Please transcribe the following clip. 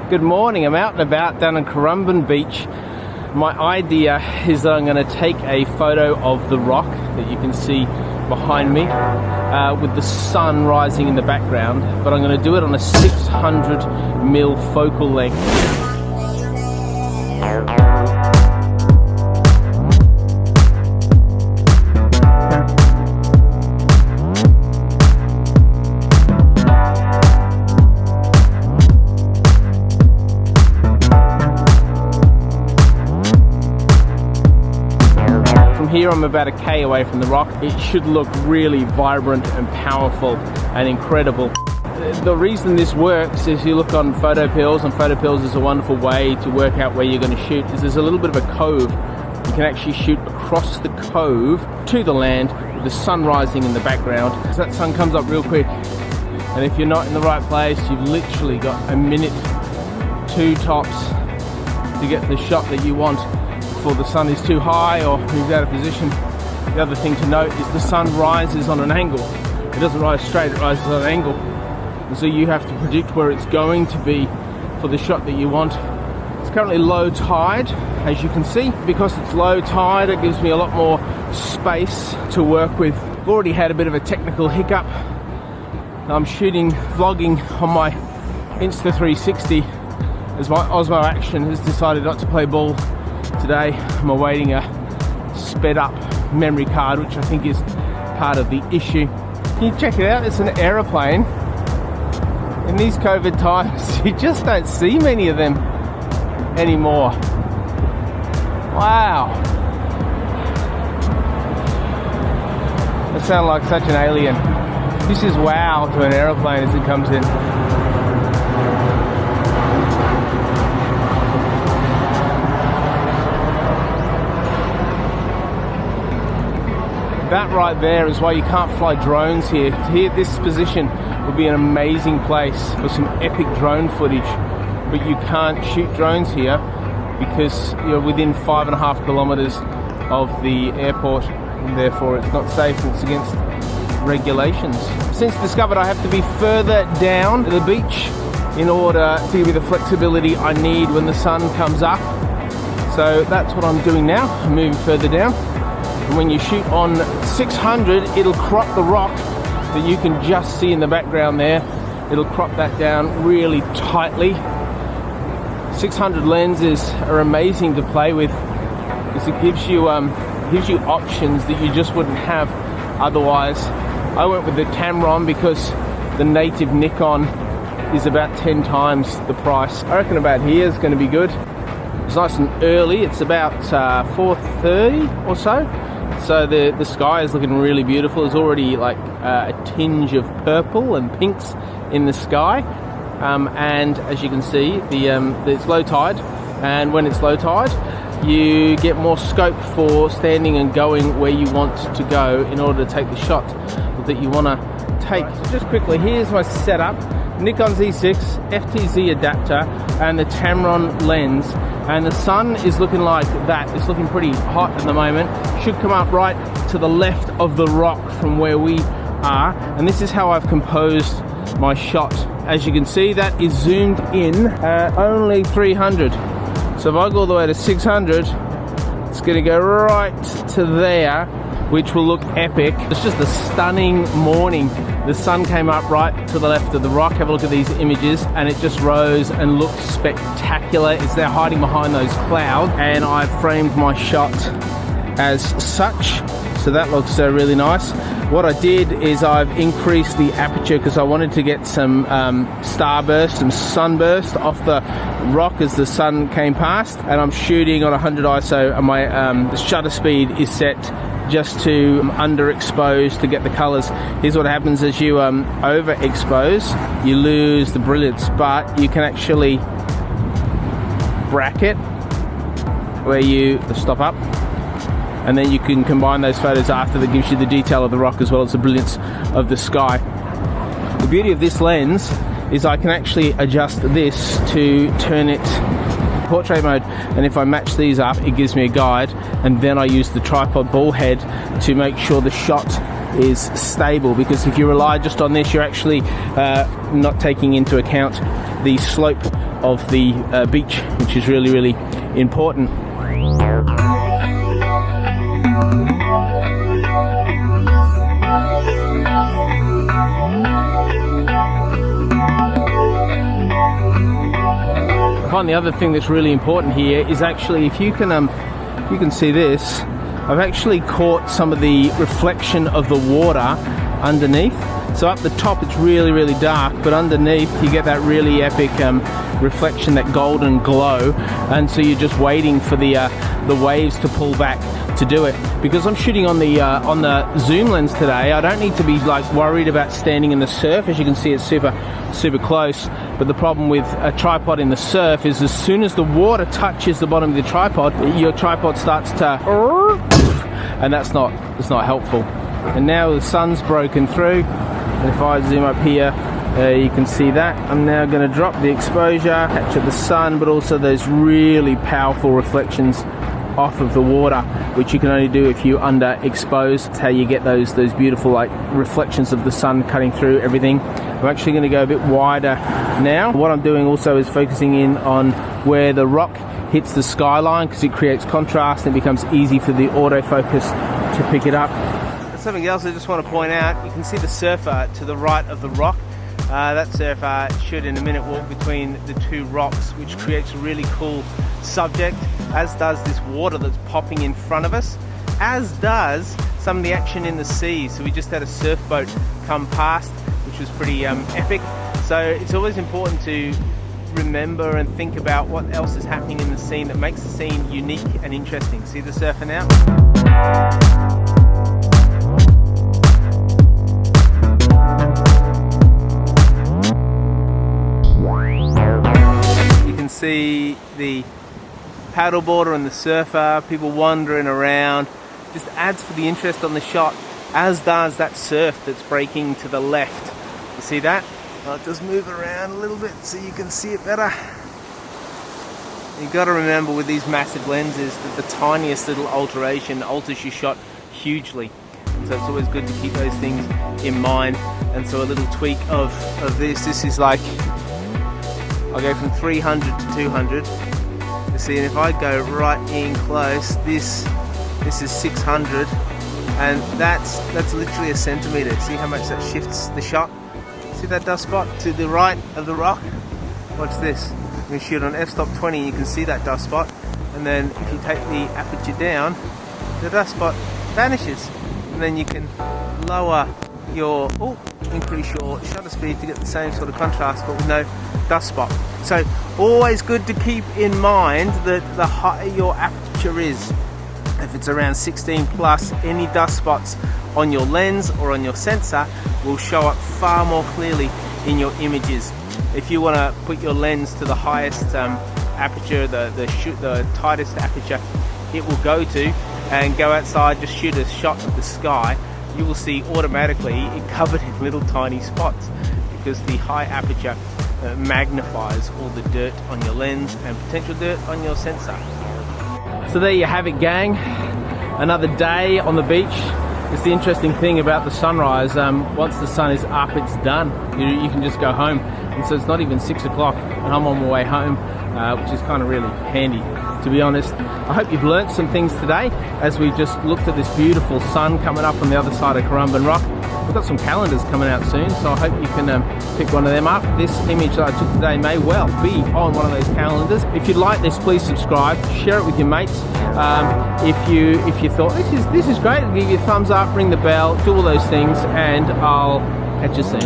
Good morning. I'm out and about down on Currumbin Beach. My idea is that I'm going to take a photo of the rock that you can see behind me with the sun rising in the background, but I'm going to do it on a 600mm focal length. Here I'm about a K away from the rock. It should look really vibrant and powerful and incredible. The reason this works is you look on photo pills, and photo pills is a wonderful way to work out where you're going to shoot, is there's a little bit of a cove. You can actually shoot across the cove to the land with the sun rising in the background. So that sun comes up real quick, and if you're not in the right place, you've literally got a minute, two tops to get the shot that you want before the sun is too high or moves out of position. The other thing to note is the sun rises on an angle. It doesn't rise straight, it rises on an angle. And so you have to predict where it's going to be for the shot that you want. It's currently low tide, as you can see. Because it's low tide, it gives me a lot more space to work with. I've already had a bit of a technical hiccup. I'm vlogging on my Insta360 as my Osmo Action has decided not to play ball today. I'm awaiting a sped up memory card, which I think is part of the issue. Can you check it out? It's an aeroplane. In these COVID times, you just don't see many of them anymore. Wow. I sound like such an alien. This is wow to an aeroplane as it comes in. That right there is why you can't fly drones here. Here, this position would be an amazing place for some epic drone footage, but you can't shoot drones here because you're within 5.5 kilometers of the airport, and therefore it's not safe and it's against regulations. Since discovered I have to be further down the beach in order to give me the flexibility I need when the sun comes up. So that's what I'm doing now. I'm moving further down. And when you shoot on 600, it'll crop the rock that you can just see in the background there. It'll crop that down really tightly. 600 lenses are amazing to play with because it gives you options that you just wouldn't have otherwise. I went with the Tamron because the native Nikon is about 10 times the price. I reckon about here is going to be good. It's nice and early. It's about 4:30 or so. So the sky is looking really beautiful. There's already like a tinge of purple and pinks in the sky. And as you can see, it's low tide. And when it's low tide, you get more scope for standing and going where you want to go in order to take the shot that you want to take. So just quickly, here's my setup. Nikon Z6, FTZ adapter, and the Tamron lens. And the sun is looking like that. It's looking pretty hot at the moment. Should come up right to the left of the rock from where we are. And this is how I've composed my shot. As you can see, that is zoomed in at only 300. So if I go all the way to 600, it's going to go right to there, which will look epic. It's just a stunning morning. The sun came up right to the left of the rock. Have a look at these images, and it just rose and looked spectacular. It's there hiding behind those clouds, and I've framed my shot as such. So that looks really nice. What I did is I've increased the aperture because I wanted to get some starburst, some sunburst off the rock as the sun came past. And I'm shooting on 100 ISO, and my the shutter speed is set just to underexpose to get the colors. Here's what happens as you overexpose. You lose the brilliance, but you can actually bracket where you stop up, and then you can combine those photos after. That gives you the detail of the rock as well as the brilliance of the sky. The beauty of this lens is I can actually adjust this to turn it portrait mode, and if I match these up, it gives me a guide, and then I use the tripod ball head to make sure the shot is stable, because if you rely just on this, you're actually not taking into account the slope of the beach, which is really, really important. I find the other thing that's really important here is actually, if you can see this, I've actually caught some of the reflection of the water underneath. So up the top it's really, really dark, but underneath you get that really epic reflection, that golden glow, and so you're just waiting for the waves to pull back to do it. Because I'm shooting on the zoom lens today, I don't need to be like worried about standing in the surf. As you can see, it's super, super close. But the problem with a tripod in the surf is as soon as the water touches the bottom of the tripod, your tripod starts to, and that's not helpful. And now the sun's broken through, and if I zoom up here, you can see that. I'm now going to drop the exposure, capture the sun, but also those really powerful reflections off of the water, which you can only do if you underexpose. That's how you get those beautiful like reflections of the sun cutting through everything. I'm actually going to go a bit wider now. What I'm doing also is focusing in on where the rock hits the skyline, because it creates contrast and it becomes easy for the autofocus to pick it up. Something else I just want to point out, you can see the surfer to the right of the rock. That surfer should in a minute walk between the two rocks, which creates a really cool subject, as does this water that's popping in front of us, as does some of the action in the sea. So we just had a surf boat come past, which was pretty epic. So it's always important to remember and think about what else is happening in the scene that makes the scene unique and interesting. See the surfer now? See the paddleboarder and the surfer, people wandering around, just adds for the interest on the shot, as does that surf that's breaking to the left. You see that? I'll just move around a little bit so you can see it better. You've got to remember with these massive lenses that the tiniest little alteration alters your shot hugely. So it's always good to keep those things in mind. And so a little tweak of this is like, I'll go from 300 to 200. You see, and if I go right in close, this is 600, and that's literally a centimeter. See how much that shifts the shot? See that dust spot to the right of the rock? Watch this. You shoot on f-stop 20, you can see that dust spot, and then if you take the aperture down, the dust spot vanishes, and then you can lower your increase your shutter speed to get the same sort of contrast, but with no dust spot. So always good to keep in mind that the higher your aperture is, if it's around 16 plus, any dust spots on your lens or on your sensor will show up far more clearly in your images. If you want to put your lens to the highest aperture, the tightest aperture it will go to, and go outside, just shoot a shot of the sky, you will see automatically it covered in little tiny spots, because the high aperture magnifies all the dirt on your lens and potential dirt on your sensor. So there you have it, gang. Another day on the beach. It's the interesting thing about the sunrise. Once the sun is up, it's done. You can just go home. And so it's not even 6 o'clock and I'm on my way home, which is kind of really handy, to be honest. I hope you've learnt some things today as we just looked at this beautiful sun coming up on the other side of Currumbin Rock. We've got some calendars coming out soon, so I hope you can pick one of them up. This image that I took today may well be on one of those calendars. If you like this, please subscribe, share it with your mates. If you thought this is great, give you a thumbs up, ring the bell, do all those things, and I'll catch you soon.